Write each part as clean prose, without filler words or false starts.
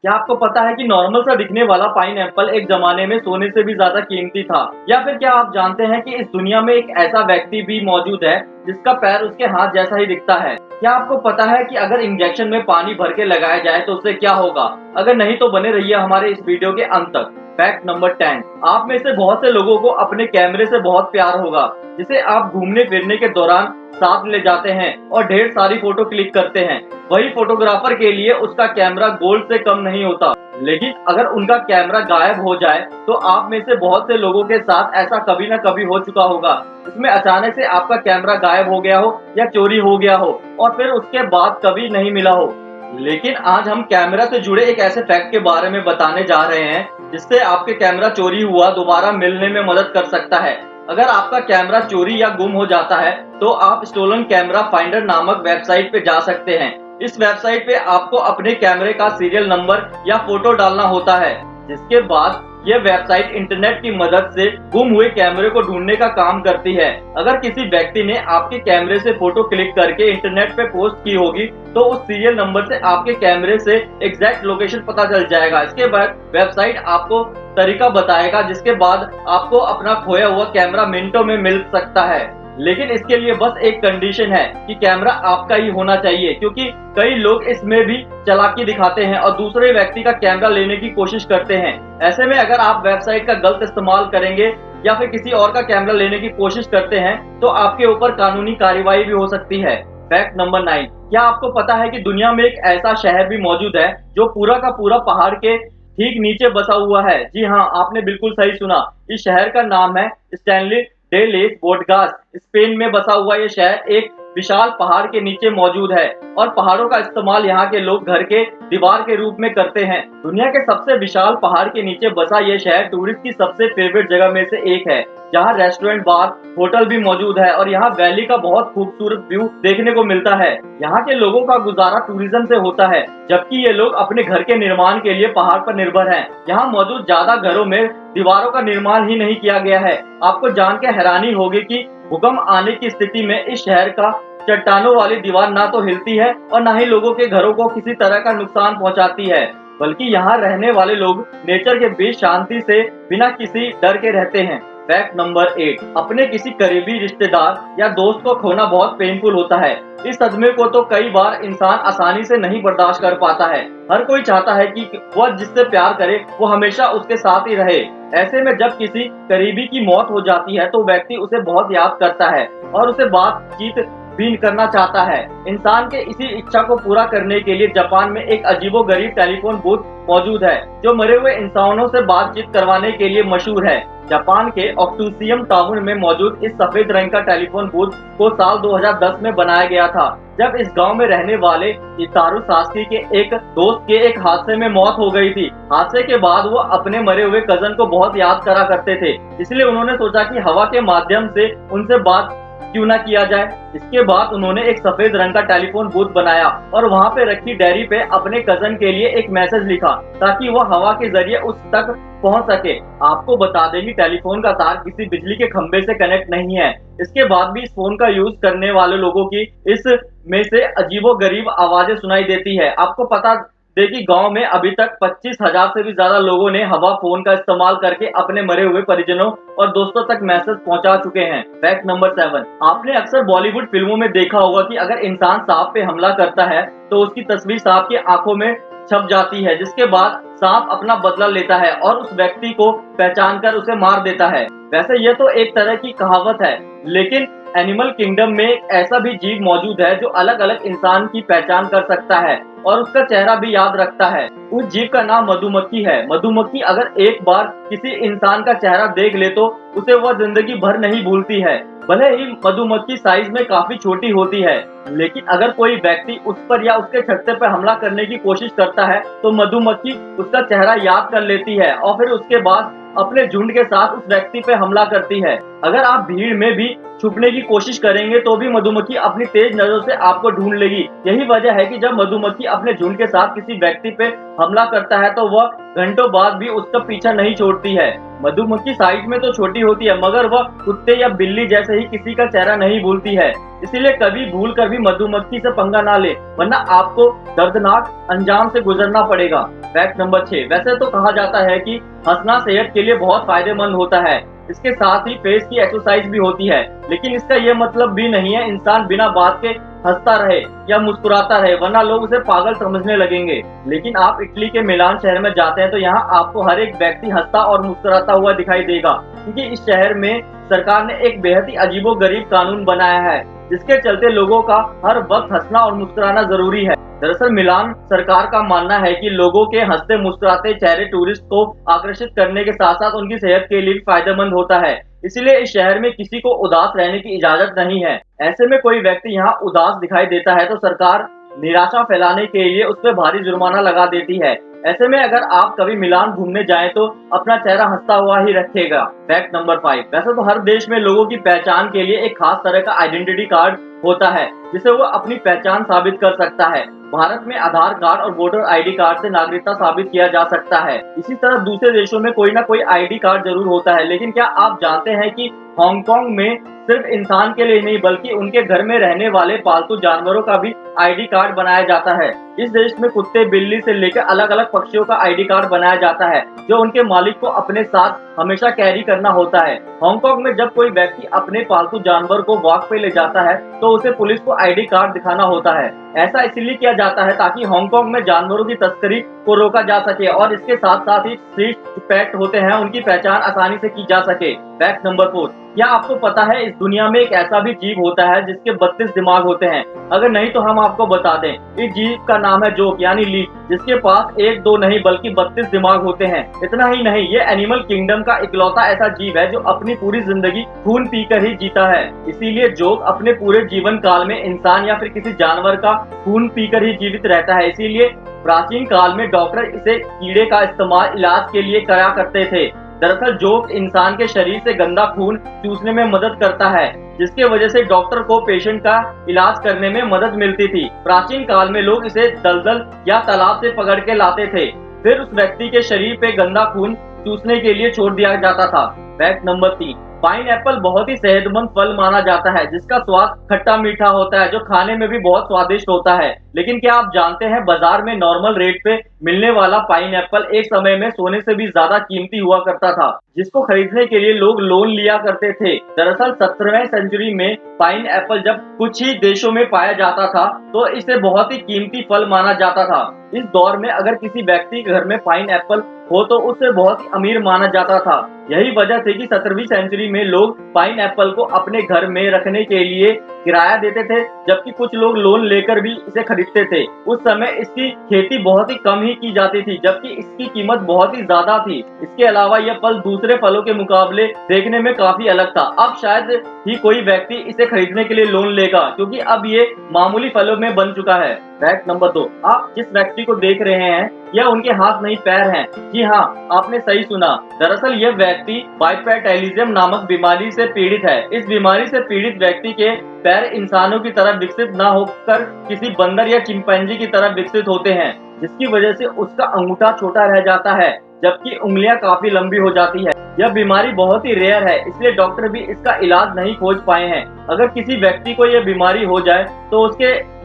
क्या आपको पता है कि नॉर्मल सा दिखने वाला पाइनएप्पल एक जमाने में सोने से भी ज्यादा कीमती था? या फिर क्या आप जानते हैं कि इस दुनिया में एक ऐसा व्यक्ति भी मौजूद है जिसका पैर उसके हाथ जैसा ही दिखता है? क्या आपको पता है कि अगर इंजेक्शन में पानी भर के लगाया जाए तो उससे क्या होगा? अगर नहीं तो बने रहिए हमारे इस वीडियो के अंत तक। Fact number 10। आप में से बहुत से लोगों को अपने कैमरे से बहुत प्यार होगा, जिसे आप घूमने फिरने के दौरान साथ ले जाते हैं और ढेर सारी फोटो क्लिक करते हैं। वही फोटोग्राफर के लिए उसका कैमरा गोल्ड से कम नहीं होता। लेकिन अगर उनका कैमरा गायब हो जाए तो आप में से बहुत से लोगों के साथ ऐसा कभी ना कभी हो चुका होगा, जिसमें अचानक से आपका कैमरा गायब हो गया हो या चोरी हो गया हो और फिर उसके बाद कभी नहीं मिला हो। लेकिन आज हम कैमरा से जुड़े एक ऐसे फैक्ट के बारे में बताने जा रहे हैं जिससे आपके कैमरा चोरी हुआ दोबारा मिलने में मदद कर सकता है। अगर आपका कैमरा चोरी या गुम हो जाता है तो आप स्टोलन कैमरा फाइंडर नामक वेबसाइट पे जा सकते हैं। इस वेबसाइट पे आपको अपने कैमरे का सीरियल नंबर या फोटो डालना होता है, जिसके बाद यह वेबसाइट इंटरनेट की मदद से गुम हुए कैमरे को ढूंढने का काम करती है। अगर किसी व्यक्ति ने आपके कैमरे से फोटो क्लिक करके इंटरनेट पे पोस्ट की होगी तो उस सीरियल नंबर से आपके कैमरे से एग्जैक्ट लोकेशन पता चल जाएगा। इसके बाद वेबसाइट आपको तरीका बताएगा, जिसके बाद आपको अपना खोया हुआ कैमरा मिनटों में मिल सकता है। लेकिन इसके लिए बस एक कंडीशन है कि कैमरा आपका ही होना चाहिए, क्योंकि कई लोग इसमें भी चालाकी दिखाते हैं और दूसरे व्यक्ति का कैमरा लेने की कोशिश करते हैं। ऐसे में अगर आप वेबसाइट का गलत इस्तेमाल करेंगे या फिर किसी और का कैमरा लेने की कोशिश करते हैं तो आपके ऊपर कानूनी कार्रवाई भी हो सकती है। Fact number 9। क्या आपको पता है कि दुनिया में एक ऐसा शहर भी मौजूद है जो पूरा का पूरा पहाड़ के ठीक नीचे बसा हुआ है? जी हाँ, आपने बिल्कुल सही सुना। इस शहर का नाम है स्टैनली डे लेस बोटगास। स्पेन में बसा हुआ ये शहर एक विशाल पहाड़ के नीचे मौजूद है और पहाड़ों का इस्तेमाल यहाँ के लोग घर के दीवार के रूप में करते हैं। दुनिया के सबसे विशाल पहाड़ के नीचे बसा ये शहर टूरिस्ट की सबसे फेवरेट जगह में से एक है, जहाँ रेस्टोरेंट, बार, होटल भी मौजूद है और यहाँ वैली का बहुत खूबसूरत व्यू देखने को मिलता है। यहाँ के लोगों का गुजारा टूरिज्म से होता है, जबकि ये लोग अपने घर के निर्माण के लिए पहाड़ पर निर्भर हैं। यहाँ मौजूद ज्यादा घरों में दीवारों का निर्माण ही नहीं किया गया है। आपको जान के हैरानी होगी कि भूकंप आने की स्थिति में इस शहर का चट्टानों वाली दीवार ना तो हिलती है और ना ही लोगों के घरों को किसी तरह का नुकसान पहुंचाती है, बल्कि यहाँ रहने वाले लोग नेचर के बीच शांति से बिना किसी डर के रहते हैं। Fact number 8। अपने किसी करीबी रिश्तेदार या दोस्त को खोना बहुत पेनफुल होता है। इस सदमे को तो कई बार इंसान आसानी से नहीं बर्दाश्त कर पाता है। हर कोई चाहता है कि वह जिससे प्यार करे वो हमेशा उसके साथ ही रहे। ऐसे में जब किसी करीबी की मौत हो जाती है तो व्यक्ति उसे बहुत याद करता है और उसे बातचीत भी करना चाहता है। इंसान के इसी इच्छा को पूरा करने के लिए जापान में एक अजीबोगरीब टेलीफोन बूथ मौजूद है, जो मरे हुए इंसानों से बातचीत करवाने के लिए मशहूर है। जापान के ओक्टूसियम टाउन में मौजूद इस सफेद रंग का टेलीफोन बूथ को साल 2010 में बनाया गया था, जब इस गांव में रहने वाले इतारू सास्की के एक दोस्त के एक हादसे में मौत हो गई थी। हादसे के बाद वो अपने मरे हुए कजन को बहुत याद करा करते थे, इसलिए उन्होंने सोचा कि हवा के माध्यम से उनसे बात क्यों ना किया जाए। इसके बाद उन्होंने एक सफेद रंग का टेलीफोन बूथ बनाया और वहां पे रखी डायरी पे अपने कजन के लिए एक मैसेज लिखा ताकि वह हवा के जरिए उस तक पहुंच सके। आपको बता दें कि टेलीफोन का तार किसी बिजली के खंभे से कनेक्ट नहीं है। इसके बाद भी इस फोन का यूज करने वाले लोगों की इस में से अजीबोगरीब आवाजें सुनाई देती है। आपको पता देखिए गांव में अभी तक 25,000 से भी ज्यादा लोगों ने हवा फोन का इस्तेमाल करके अपने मरे हुए परिजनों और दोस्तों तक मैसेज पहुंचा चुके हैं। Fact number 7। आपने अक्सर बॉलीवुड फिल्मों में देखा होगा कि अगर इंसान सांप पे हमला करता है तो उसकी तस्वीर सांप की आंखों में छप जाती है, जिसके बाद सांप अपना बदला लेता है और उस व्यक्ति को पहचान कर उसे मार देता है। वैसे यह तो एक तरह की कहावत है, लेकिन एनिमल किंगडम में एक ऐसा भी जीव मौजूद है जो अलग अलग इंसान की पहचान कर सकता है और उसका चेहरा भी याद रखता है। उस जीव का नाम मधुमक्खी है। मधुमक्खी अगर एक बार किसी इंसान का चेहरा देख ले तो उसे वह जिंदगी भर नहीं भूलती है। भले ही मधुमक्खी साइज में काफी छोटी होती है, लेकिन अगर कोई व्यक्ति उस पर या उसके छत्ते पर हमला करने की कोशिश करता है तो मधुमक्खी उसका चेहरा याद कर लेती है और फिर उसके बाद अपने झुंड के साथ उस व्यक्ति पे हमला करती है। अगर आप भीड़ में भी छुपने की कोशिश करेंगे तो भी मधुमक्खी अपनी तेज नजरों से आपको ढूंढ लेगी। यही वजह है कि जब मधुमक्खी अपने झुंड के साथ किसी व्यक्ति पे हमला करता है तो वह घंटों बाद भी उसका पीछा नहीं छोड़ती है। मधुमक्खी साइज में तो छोटी होती है, मगर वह कुत्ते या बिल्ली जैसे ही किसी का चेहरा नहीं भूलती है। इसीलिए कभी भूल कर भी मधुमक्खी से पंगा ना ले, वरना आपको दर्दनाक अंजाम से गुजरना पड़ेगा। फैक्ट नंबर 6, वैसे तो कहा जाता है कि हंसना सेहत के लिए बहुत फायदेमंद होता है। इसके साथ ही फेस की एक्सरसाइज भी होती है, लेकिन इसका यह मतलब भी नहीं है इंसान बिना बात के हंसता रहे या मुस्कुराता रहे, वरना लोग उसे पागल समझने लगेंगे। लेकिन आप इटली के मिलान शहर में जाते हैं तो यहाँ आपको हर एक व्यक्ति हंसता और मुस्कुराता हुआ दिखाई देगा, क्योंकि इस शहर में सरकार ने एक बेहद ही अजीबोगरीब कानून बनाया है, जिसके चलते लोगों का हर वक्त हंसना और मुस्कुराना जरूरी है। दरअसल मिलान सरकार का मानना है कि लोगों के हंसते मुस्कुराते चेहरे टूरिस्ट को आकर्षित करने के साथ साथ उनकी सेहत के लिए भी फायदेमंद होता है। इसलिए इस शहर में किसी को उदास रहने की इजाजत नहीं है। ऐसे में कोई व्यक्ति यहाँ उदास दिखाई देता है तो सरकार निराशा फैलाने के लिए उस पर भारी जुर्माना लगा देती है। ऐसे में अगर आप कभी मिलान घूमने जाएं तो अपना चेहरा हंसता हुआ ही रखेगा। फैक्ट नंबर 5, वैसे तो हर देश में लोगों की पहचान के लिए एक खास तरह का आइडेंटिटी कार्ड होता है, जिसे वो अपनी पहचान साबित कर सकता है। भारत में आधार कार्ड और वोटर आईडी कार्ड से नागरिकता साबित किया जा सकता है। इसी तरह दूसरे देशों में कोई ना कोई आईडी कार्ड जरूर होता है, लेकिन क्या आप जानते हैं कि हांगकांग में सिर्फ इंसान के लिए नहीं बल्कि उनके घर में रहने वाले पालतू जानवरों का भी आईडी कार्ड बनाया जाता है। इस देश में कुत्ते बिल्ली से लेकर अलग अलग पक्षियों का आईडी कार्ड बनाया जाता है, जो उनके मालिक को अपने साथ हमेशा कैरी करना होता है। हांगकांग में जब कोई व्यक्ति अपने पालतू जानवर को वॉक पे ले जाता है तो उसे पुलिस को आईडी कार्ड दिखाना होता है। ऐसा इसलिए किया जाता है ताकि हांगकांग में जानवरों की तस्करी को रोका जा सके और इसके साथ साथ ही स्ट्रीट पेट होते हैं उनकी पहचान आसानी से की जा सके। फैक्ट नंबर 4, क्या आपको पता है इस दुनिया में एक ऐसा भी जीव होता है जिसके 32 दिमाग होते हैं? अगर नहीं तो हम आपको बता दें, इस जीव का नाम है जोक यानी लीक, जिसके पास 1-2 नहीं बल्कि 32 दिमाग होते हैं। इतना ही नहीं, ये एनिमल किंगडम का इकलौता ऐसा जीव है जो अपनी पूरी जिंदगी खून पीकर ही जीता है। इसीलिए जोक अपने पूरे जीवन काल में इंसान या फिर किसी जानवर का खून पीकर ही जीवित रहता है। इसीलिए प्राचीन काल में डॉक्टर इसे कीड़े का इस्तेमाल इलाज के लिए करा करते थे। दरअसल जोक इंसान के शरीर से गंदा खून चूसने में मदद करता है, जिसके वजह से डॉक्टर को पेशेंट का इलाज करने में मदद मिलती थी। प्राचीन काल में लोग इसे दलदल या तालाब से पकड़ के लाते थे, फिर उस व्यक्ति के शरीर पे गंदा खून चूसने के लिए छोड़ दिया जाता था। फैक्ट नंबर 3, पाइनएप्पल बहुत ही सेहतमंद फल माना जाता है, जिसका स्वाद खट्टा मीठा होता है, जो खाने में भी बहुत स्वादिष्ट होता है। लेकिन क्या आप जानते हैं बाजार में नॉर्मल रेट पे मिलने वाला पाइनएप्पल एक समय में सोने से भी ज्यादा कीमती हुआ करता था, जिसको खरीदने के लिए लोग लोन लिया करते थे। दरअसल 17वीं सेंचुरी में पाइनएप्पल जब कुछ ही देशों में पाया जाता था तो इसे बहुत ही कीमती फल माना जाता था। इस दौर में अगर किसी व्यक्ति के घर में पाइनएप्पल हो तो उसे बहुत ही अमीर माना जाता था। यही वजह थी कि 17वीं सेंचुरी में लोग पाइनएप्पल को अपने घर में रखने के लिए किराया देते थे, जबकि कुछ लोग लोन लेकर भी इसे खरीदते थे। उस समय इसकी खेती बहुत ही कम ही की जाती थी, जबकि इसकी कीमत बहुत ही ज्यादा थी। इसके अलावा यह फल दूसरे फलों के मुकाबले देखने में काफी अलग था। अब शायद ही कोई व्यक्ति इसे खरीदने के लिए लोन लेगा, क्योंकि अब ये मामूली फलों में बन चुका है। फैक्ट नंबर 2, आप जिस व्यक्ति को देख रहे हैं यह उनके हाथ नहीं पैर हैं। जी हाँ, आपने सही सुना। दरअसल यह व्यक्ति बाइपेटाइलिज्म नामक बीमारी से पीड़ित है। इस बीमारी से पीड़ित व्यक्ति के पैर इंसानों की तरह विकसित न होकर किसी बंदर या चिंपैंजी की तरह विकसित होते हैं, जिसकी वजह से उसका अंगूठा छोटा रह जाता है जबकि उंगलियां काफी लंबी हो जाती है। यह बीमारी बहुत ही रेयर है, इसलिए डॉक्टर भी इसका इलाज नहीं खोज पाए हैं। अगर किसी व्यक्ति को यह बीमारी हो जाए तो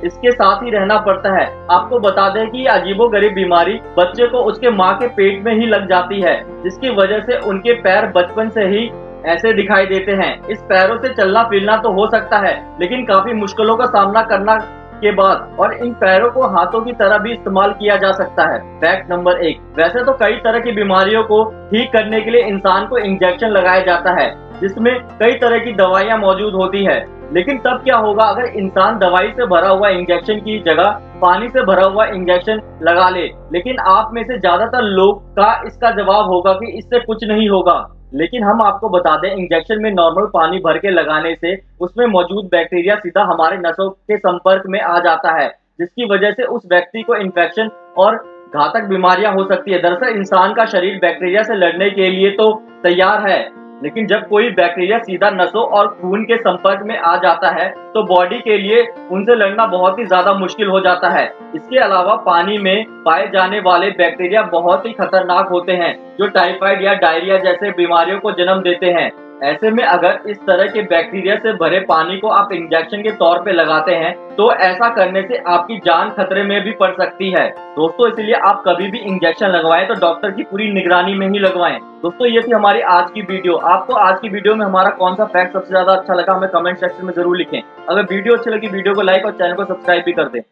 इसके साथ ही रहना पड़ता है। आपको बता दें कि यह अजीबोगरीब बीमारी बच्चे को उसके माँ के पेट में ही लग जाती है, जिसकी वजह से उनके पैर बचपन से ही ऐसे दिखाई देते हैं। इस पैरों से चलना फिरना तो हो सकता है, लेकिन काफी मुश्किलों का सामना करना के बाद और इन पैरों को हाथों की तरह भी इस्तेमाल किया जा सकता है। फैक्ट नंबर 1, वैसे तो कई तरह की बीमारियों को ठीक करने के लिए इंसान को इंजेक्शन लगाया जाता है, जिसमें कई तरह की दवाइयां मौजूद होती है। लेकिन तब क्या होगा अगर इंसान दवाई से भरा हुआ इंजेक्शन की जगह पानी से भरा हुआ इंजेक्शन लगा ले? लेकिन आप में से ज्यादातर लोग का इसका जवाब होगा कि इससे कुछ नहीं होगा। लेकिन हम आपको बता दें, इंजेक्शन में नॉर्मल पानी भर के लगाने से उसमें मौजूद बैक्टीरिया सीधा हमारे नसों के संपर्क में आ जाता है, जिसकी वजह से उस व्यक्ति को इन्फेक्शन और घातक बीमारियां हो सकती है। दरअसल इंसान का शरीर बैक्टीरिया से लड़ने के लिए तो तैयार है, लेकिन जब कोई बैक्टीरिया सीधा नसों और खून के संपर्क में आ जाता है तो बॉडी के लिए उनसे लड़ना बहुत ही ज्यादा मुश्किल हो जाता है। इसके अलावा पानी में पाए जाने वाले बैक्टीरिया बहुत ही खतरनाक होते हैं जो टाइफाइड या डायरिया जैसे बीमारियों को जन्म देते हैं। ऐसे में अगर इस तरह के बैक्टीरिया से भरे पानी को आप इंजेक्शन के तौर पे लगाते हैं तो ऐसा करने से आपकी जान खतरे में भी पड़ सकती है। दोस्तों इसलिए आप कभी भी इंजेक्शन लगवाएं तो डॉक्टर की पूरी निगरानी में ही लगवाएं। दोस्तों ये थी हमारी आज की वीडियो। आपको आज की वीडियो में हमारा कौन सा फैक्ट सबसे ज्यादा अच्छा लगा हमें कमेंट सेक्शन में जरूर लिखें। अगर वीडियो अच्छी लगी वीडियो को लाइक और चैनल को सब्सक्राइब भी कर दें।